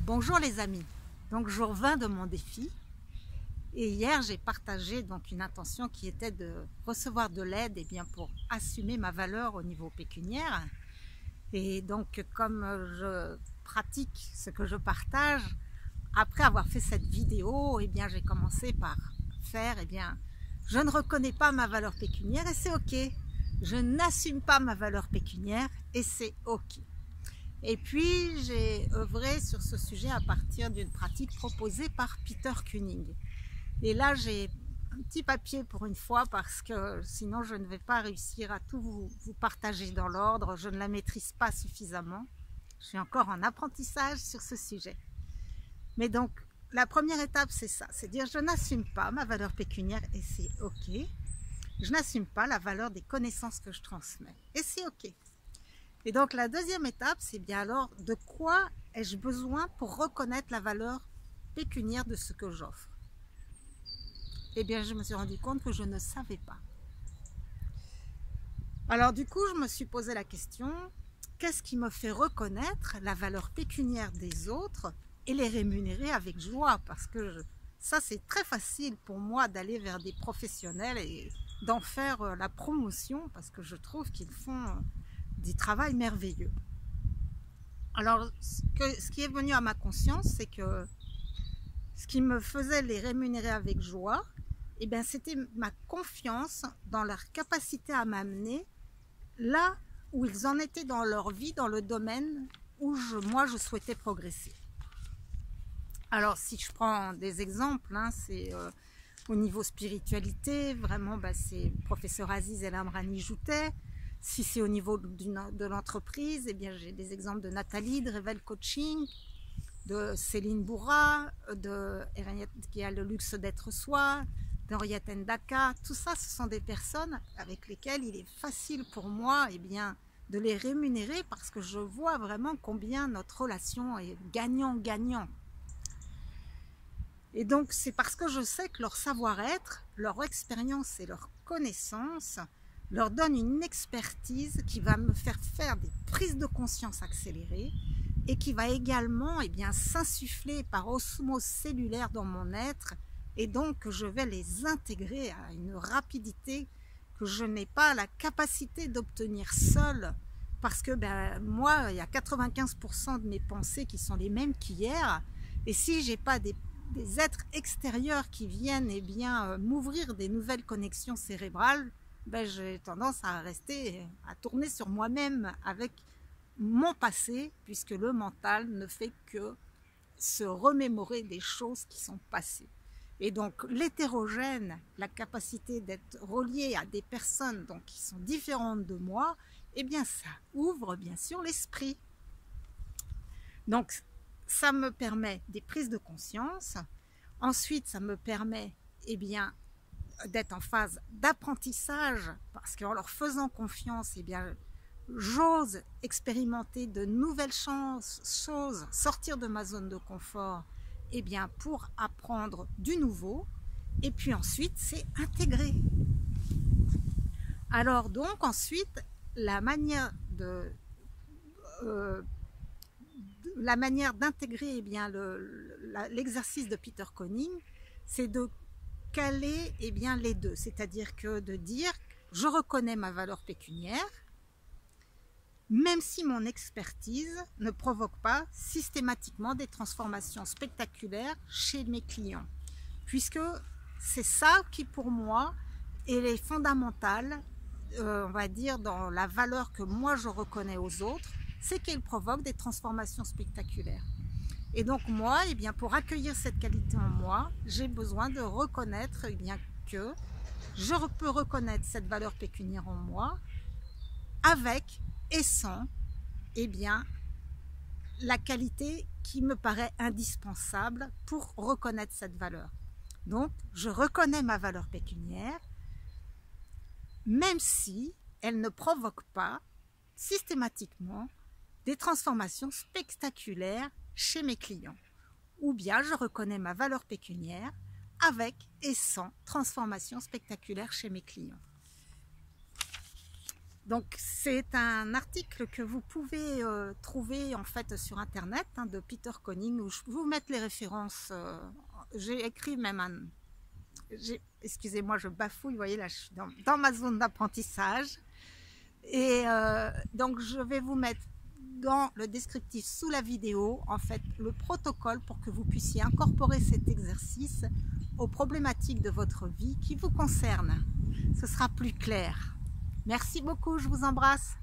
Bonjour les amis, donc jour 20 de mon défi et hier j'ai partagé donc une intention qui était de recevoir de l'aide pour assumer ma valeur au niveau pécuniaire et donc comme je pratique ce que je partage, après avoir fait cette vidéo j'ai commencé par faire je ne reconnais pas ma valeur pécuniaire et c'est ok, je n'assume pas ma valeur pécuniaire et c'est ok. Et puis, j'ai œuvré sur ce sujet à partir d'une pratique proposée par Peter Kuning. Et là, j'ai un petit papier pour une fois parce que sinon, je ne vais pas réussir à tout vous partager dans l'ordre. Je ne la maîtrise pas suffisamment. Je suis encore en apprentissage sur ce sujet. Mais donc, la première étape, c'est ça. C'est dire, je n'assume pas ma valeur pécuniaire et c'est OK. Je n'assume pas la valeur des connaissances que je transmets et c'est OK. Et donc la deuxième étape, c'est bien alors de quoi ai-je besoin pour reconnaître la valeur pécuniaire de ce que j'offre? Eh bien, je me suis rendu compte que je ne savais pas. Alors du coup, je me suis posé la question, qu'est-ce qui me fait reconnaître la valeur pécuniaire des autres et les rémunérer avec joie? Parce que ça, c'est très facile pour moi d'aller vers des professionnels et d'en faire la promotion parce que je trouve qu'ils font du travail merveilleux. Alors, ce qui est venu à ma conscience, c'est que ce qui me faisait les rémunérer avec joie, c'était ma confiance dans leur capacité à m'amener là où ils en étaient dans leur vie, dans le domaine où moi je souhaitais progresser. Alors, si je prends des exemples, c'est au niveau spiritualité, vraiment, c'est le professeur Aziz El Amrani Joutet. Si c'est au niveau de l'entreprise, j'ai des exemples de Nathalie, de Revel Coaching, de Céline Bourra, qui a le luxe d'être soi, d'Henriette Ndaka. Tout ça, ce sont des personnes avec lesquelles il est facile pour moi de les rémunérer parce que je vois vraiment combien notre relation est gagnant-gagnant. Et donc, c'est parce que je sais que leur savoir-être, leur expérience et leur connaissance leur donne une expertise qui va me faire faire des prises de conscience accélérées et qui va également s'insuffler par osmose cellulaire dans mon être et donc je vais les intégrer à une rapidité que je n'ai pas la capacité d'obtenir seule parce que moi, il y a 95% de mes pensées qui sont les mêmes qu'hier et si j'ai pas des êtres extérieurs qui viennent m'ouvrir des nouvelles connexions cérébrales, j'ai tendance à rester, à tourner sur moi-même avec mon passé, puisque le mental ne fait que se remémorer des choses qui sont passées. Et donc l'hétérogène, la capacité d'être relié à des personnes qui sont différentes de moi, ça ouvre bien sûr l'esprit. Donc ça me permet des prises de conscience. Ensuite, ça me permet d'être en phase d'apprentissage parce qu'en leur faisant confiance, j'ose expérimenter de nouvelles choses, sortir de ma zone de confort pour apprendre du nouveau. Et puis ensuite, c'est intégrer. Alors donc ensuite, la manière d'intégrer l'exercice de Peter Kuning, c'est de caler les deux, c'est-à-dire que de dire je reconnais ma valeur pécuniaire même si mon expertise ne provoque pas systématiquement des transformations spectaculaires chez mes clients, puisque c'est ça qui pour moi est fondamental, on va dire, dans la valeur que moi je reconnais aux autres, c'est qu'elle provoque des transformations spectaculaires. Et donc moi, pour accueillir cette qualité en moi, j'ai besoin de reconnaître que je peux reconnaître cette valeur pécuniaire en moi avec et sans la qualité qui me paraît indispensable pour reconnaître cette valeur. Donc, je reconnais ma valeur pécuniaire, même si elle ne provoque pas systématiquement des transformations spectaculaires chez mes clients. Ou bien je reconnais ma valeur pécuniaire avec et sans transformation spectaculaire chez mes clients. Donc c'est un article que vous pouvez trouver en fait sur internet de Peter Conning, où je vais vous mettre les références. J'ai écrit même excusez-moi, je bafouille, vous voyez là je suis dans ma zone d'apprentissage. Et donc je vais vous mettre dans le descriptif sous la vidéo en fait le protocole pour que vous puissiez incorporer cet exercice aux problématiques de votre vie qui vous concernent. Ce sera plus clair. Merci beaucoup, je vous embrasse.